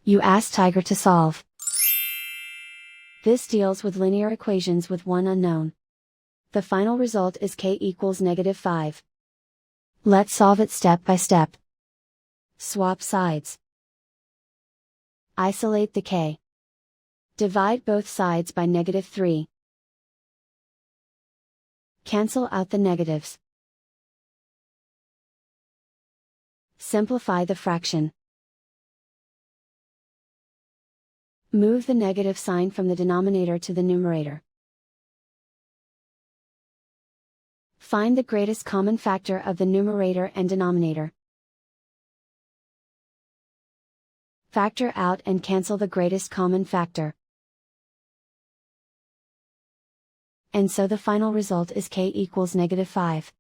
You ask Tiger to solve. This deals with linear equations with one unknown. The final result is k equals -5. Let's solve it step by step. Swap sides. Isolate the k. Divide both sides by -3. Cancel out the negatives. Simplify the fraction. Move the negative sign from the denominator to the numerator. Find the greatest common factor of the numerator and denominator. Factor out and cancel the greatest common factor. And so the final result is k equals -5.